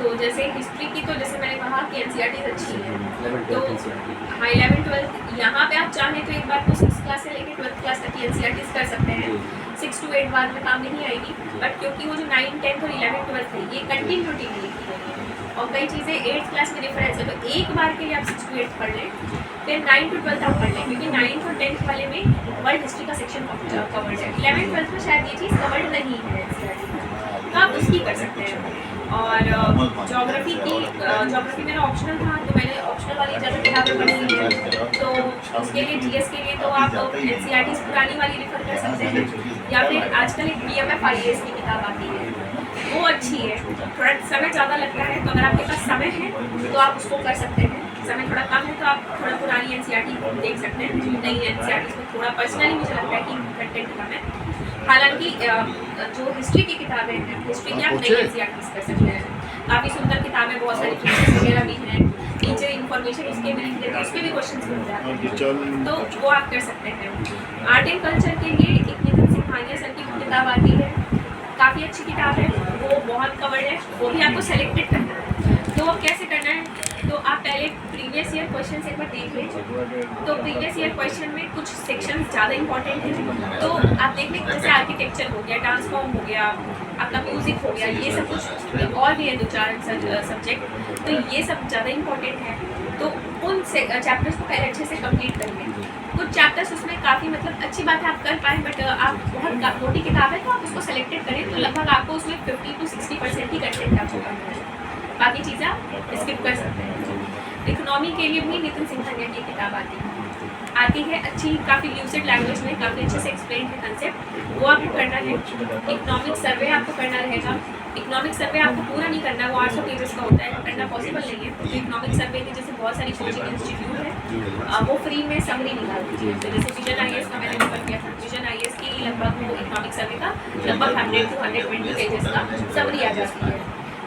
तो जैसे हिस्ट्री की तो जैसे मैंने कहा कि एनसीईआरटी अच्छी है, 11 तो 12 NCERT हाँ 11-12 यहाँ पे आप चाहें तो एक बार तो 6 क्लास से लेकर 12th क्लास तक की एनसीईआरटी कर सकते हैं। 6 to 8 बाद में काम नहीं आएगी, बट क्योंकि वो जो 9, 10 और 11-12 है ये कंटिन्यूटी में लिखी गई है और कई चीज़ें 8th क्लास में डिफरेंस है, तो एक बार के लिए आप 6 to 8 पढ़ लें, फिर 9 to 12 आप पढ़ लें, क्योंकि 9th और 10th वाले में वर्ल्ड हिस्ट्री का सेक्शन कवर्ड है। 11-12 में शायद ये चीज़ कवर्ड नहीं है एनसीईआरटी में, तो आप उसकी कर सकते हैं। और ज्योग्राफी मेरा ऑप्शनल था, तो मैंने ऑप्शनल वाली ज़्यादा किताबें पढ़ी है, तो उसके लिए जीएस के लिए तो आप एनसीईआरटी पुरानी वाली रेफर कर सकते हैं, या फिर आजकल एक पीएमएफ आईएएस की किताब आती है, वो अच्छी है। थोड़ा समय ज़्यादा लगता है, तो अगर आपके पास समय है तो आप उसको कर सकते हैं, समय थोड़ा कम है तो आप थोड़ा पुरानी एनसीईआरटी देख सकते हैं। नई एनसीईआरटी में थोड़ा पर्सनली मुझे लगता है कि कंटेंट कम है। हालांकि जो हिस्ट्री की किताबें हैं, हिस्ट्री की आप नई एनसीईआरटी कर सकते हैं, काफ़ी सुंदर किताबें, बहुत सारी फीचर्स वगैरह भी हैं, नीचे इन्फॉर्मेशन उसके भी लिख देते हैं, उस पर भी क्वेश्चन मिल जाते हैं, तो वो आप कर सकते हैं। आर्ट एंड कल्चर के लिए एक नितिन सिंघानिया सर की किताब आती है, काफ़ी अच्छी किताब है, वो बहुत कवर्ड है, वो भी आपको सेलेक्टेड करना है। तो वो कैसे करना है, तो आप पहले प्रीवियस ईयर क्वेश्चन एक बार देख लें, तो प्रीवियस ईयर क्वेश्चन में कुछ सेक्शन ज़्यादा इंपॉर्टेंट हैं, तो आप देख लें जैसे आर्किटेक्चर हो गया, ट्रांसफॉर्म हो गया, आपका म्यूज़िक हो गया, ये सब कुछ और भी है 2-4 सब्जेक्ट, तो ये सब ज़्यादा इंपॉर्टेंट है, तो उन चैप्टर्स को पहले अच्छे से कंप्लीट कर लें। कुछ चैप्टर्स उसमें काफ़ी मतलब अच्छी बात है आप कर पाएँ, बट आप बहुत मोटी किताब है तो आप उसको सेलेक्टेड करें, तो लगभग आपको उसमें 50 to 60% ही कंटेंट आपको करना है, बाकी चीज़ें आप स्किप कर सकते हैं। इकोनॉमी के लिए भी नितिन सिंघानिया की किताब आती है अच्छी, काफ़ी ल्यूसिड लैंग्वेज में काफ़ी अच्छे से एक्सप्लेन है कंसेप्ट, वो आपको करना है। इकोनॉमिक सर्वे आपको करना रहेगा, इकोनॉमिक सर्वे आपको पूरा नहीं करना, वो 800 पेजेस का होता है, करना पॉसिबल नहीं है, तो इकोनॉमिक सर्वे की जैसे बहुत सारी कोचिंग इंस्टीट्यूट है, वो फ्री में समरी निकालती है, तो जैसे विजन आईएएस का मैंने रेफर किया था, विजन आईएएस की लगभग वो इकोनॉमिक सर्वे का लगभग 100 to 120 पेजेस का समरी आ जाती है,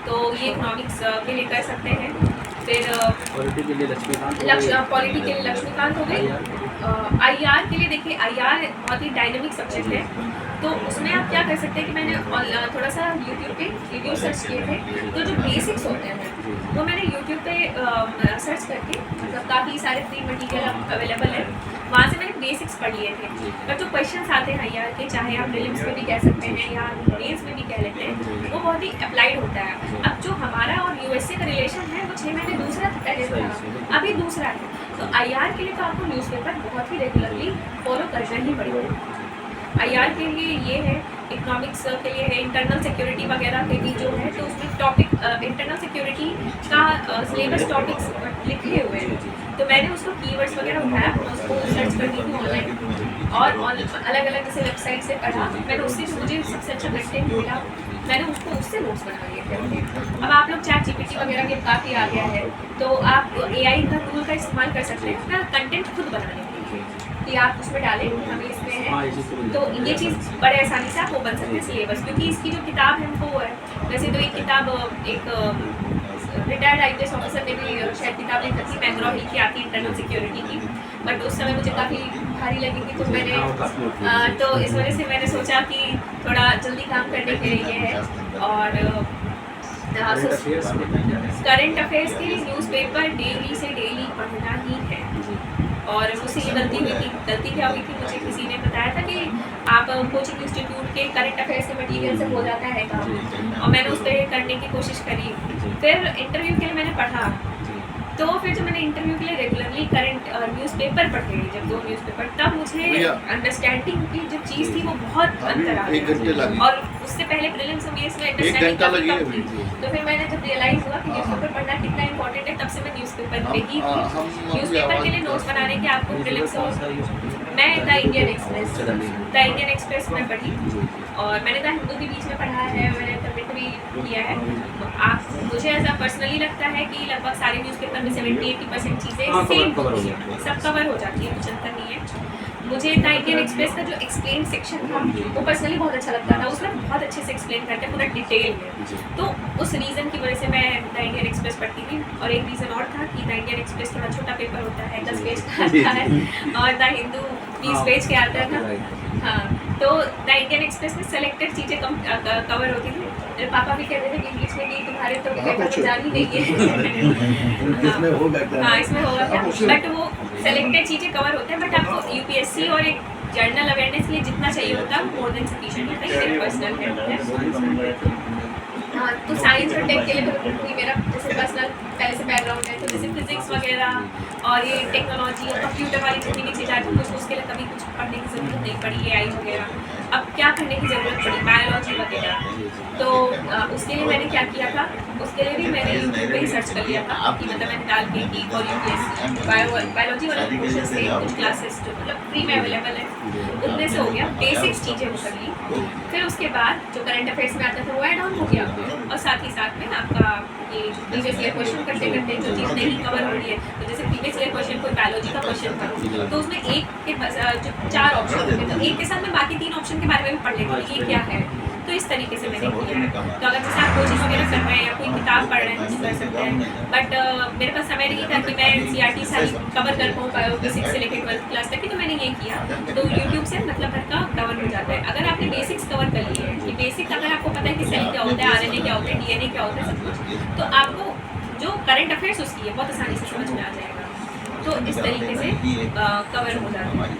तो ये इकोनॉमिक्स के लिए कर सकते हैं। फिर पॉलिटी के लिए लक्ष्मीकांत पॉलिटी के लिए लक्ष्मीकांत हो गई। आईआर के लिए देखिए, आईआर बहुत ही डायनेमिक सब्जेक्ट है, तो उसमें आप क्या कर सकते हैं कि मैंने थोड़ा सा यूट्यूब पे वीडियो सर्च किए थे, तो जो बेसिक्स होते हैं वो मैंने यूट्यूब पे सर्च करके, मतलब काफ़ी सारे फ्री मटेरियल अवेलेबल है, वहाँ से मैंने बेसिक्स पढ़ लिए थे। पर जो क्वेश्चन आते हैं आईआर के, चाहे आप प्रीलिम्स में भी कह सकते हैं या मेंस में भी कह लेते हैं, वो बहुत ही अप्लाइड होता है। अब जो हमारा और यूएसए का रिलेशन है वो 6 महीने दूसरा पहले था, अभी दूसरा है, तो आईआर के लिए तो आपको न्यूज़पेपर बहुत ही रेगुलरली फॉलो करना ही पड़ेगा। आईआर के लिए ये है, इकोनॉमिक्स के लिए है, इंटरनल सिक्योरिटी वगैरह के भी जो है, तो उसमें टॉपिक इंटरनल सिक्योरिटी का सिलेबस टॉपिक्स लिखे हुए हैं, तो मैंने उसको कीवर्ड्स वगैरह उठाया, उसको सर्च कर दी थी ऑनलाइन और अलग अलग जैसे वेबसाइट से पढ़ा, मैंने उससे मुझे सबसे अच्छा कंटेंट मिला, मैंने उसको उससे नोट्स बना लिए थे। अब आप लोग चैट जीपीटी वगैरह के काफ़ी आ गया है, तो आप एआई का टूल का इस्तेमाल कर सकते हैं अपना कंटेंट खुद बनाने के लिए, कि आप उसमें डालें कि हमें इसमें है, तो ये चीज़ बड़े आसानी से आप वो बन सकते हैं सिलेबस, क्योंकि इसकी जो किताब है वो है, वैसे तो एक किताब एक रिटायर्ड आईपीएस ऑफिसर ने भी शायद किताब लिखी थी, मैंग्रो हिल की आती इंटरनल सिक्योरिटी की, बट उस समय मुझे काफ़ी भारी लगी थी, तो मैंने तो इस वजह से मैंने सोचा कि थोड़ा जल्दी काम करने के लिए ये है। और करंट अफेयर्स के लिए न्यूज़पेपर डेली से डेली पढ़ना ही है, और मुझसे ये गलती क्या हुई थी, मुझे किसी ने बताया था कि आप कोचिंग इंस्टीट्यूट के करंट अफेयर्स के मटेरियल से हो जाता है काम, और मैंने उस पर करने की कोशिश करी, फिर इंटरव्यू के लिए मैंने पढ़ा, तो फिर जब मैंने इंटरव्यू के लिए रेगुलरली करंट न्यूज़पेपर पढ़े, जब 2 न्यूज़पेपर, तब मुझे अंडरस्टैंडिंग की जो चीज़ थी वो बहुत अंतर आ गया, और उससे पहले प्रीलिम्स में इसमें अंडरस्टैंडिंग काफ़ी कम थी, तो फिर मैंने जब रियलाइज़ हुआ कि न्यूज़पेपर पढ़ना कितना इंपॉर्टेंट है, तब से मैं न्यूज़पेपर पे ही थी। न्यूज़पेपर के लिए नोट्स बनाने के आपको प्रीलिम्स मैं द इंडियन एक्सप्रेस में पढ़ी, और मैंने द हिंदू भी बीच में पढ़ा है, मैंने कमेंट भी किया है, आप मुझे ऐसा पर्सनली लगता है कि लगभग सारे न्यूज़पेपर में 70-80% चीज़ें सेम होती हैं, सब कवर हो जाती है, कुछ अंतर नहीं है। मुझे द इंडियन एक्सप्रेस का जो एक्सप्लेन सेक्शन था वो पर्सनली बहुत अच्छा लगता था, उसमें बहुत अच्छे से एक्सप्लेन करते हैं पूरा डिटेल में, तो उस रीज़न की वजह से मैं द इंडियन एक्सप्रेस पढ़ती थी। और एक रीज़न और था कि द इंडियन एक्सप्रेस थोड़ा छोटा पेपर होता है, 10 पेज का आता है, और द हिंदू 20 पेज के आता था। हाँ, तो द इंडियन एक्सप्रेस में सेलेक्टेड चीज़ें कम कवर होती थी। मेरे पापा भी कहते थे कि इंग्लिश में कि भारत तो पेपर तो जान ही नहीं है। इसमें होगा क्या? हाँ इसमें होगा क्या, हाँ, बट वो सेलेक्टेड चीज़ें कवर होते हैं, बट आपको यूपीएससी और एक जर्नल अवेयरनेस के लिए जितना चाहिए होता है वो मोर देन सफिशिएंट होता है। ये मेरा पर्सनल है। हाँ तो साइंस और टेक के लिए तो मेरा जैसे पर्सनल पहले से बैकग्राउंड है, तो जैसे फिजिक्स वगैरह और ये टेक्नोलॉजी और कंप्यूटर वाली जितनी भी चीज़ें आती हैं उसके लिए कभी कुछ पढ़ने की ज़रूरत नहीं पड़ी, AI वगैरह। अब क्या करने की ज़रूरत पड़ी, बायोलॉजी वगैरह, तो उसके लिए मैंने क्या किया था, उसके लिए भी मैंने यूट्यूब पे ही सर्च कर लिया था कि मतलब मैंने डाल के कि फॉर यूपीएससी बायोलॉजी वाले क्वेश्चन से कुछ क्लासेस जो मतलब फ्री में अवेलेबल है उनमें से हो गया, बेसिक्स चीज़ें वो कर ली। फिर उसके बाद जो करंट अफेयर्स में आता था वो ऐड ऑन हो गया, और साथ ही साथ में आपका ये प्रीवियस ईयर क्वेश्चन करते करते जो चीज़ नहीं कवर हो रही है, तो जैसे प्रीवियस ईयर क्वेश्चन कोई बायोलॉजी का क्वेश्चन था तो उसमें एक के जो 4 ऑप्शन होते तो एक के साथ में बाकी 3 ऑप्शन के बारे में भी पढ़ लेती थी ये क्या है। तो इस तरीके से मैंने किया है। तो अगर जैसे आप कोचिंग वगैरह कर रहे हैं या कोई किताब पढ़ रहे हैं तो कर सकते हैं, बट मेरे पास समय नहीं था कि मैं NCERT सारी कवर कर पाऊँ बेसिक्स से लेकर 12th क्लास तक की, तो मैंने ये किया। तो यूट्यूब से मतलब भर का कवर हो जाता है। अगर आपने बेसिक्स कवर कर लिए हैं कि बेसिक अगर आपको पता है कि सेल क्या होता है, RNA क्या होता है, DNA क्या होता है, सब कुछ, तो आपको जो करंट अफेयर्स उसकी है बहुत आसानी से समझ में आ जाएगा। तो इस तरीके से कवर हो जाता है।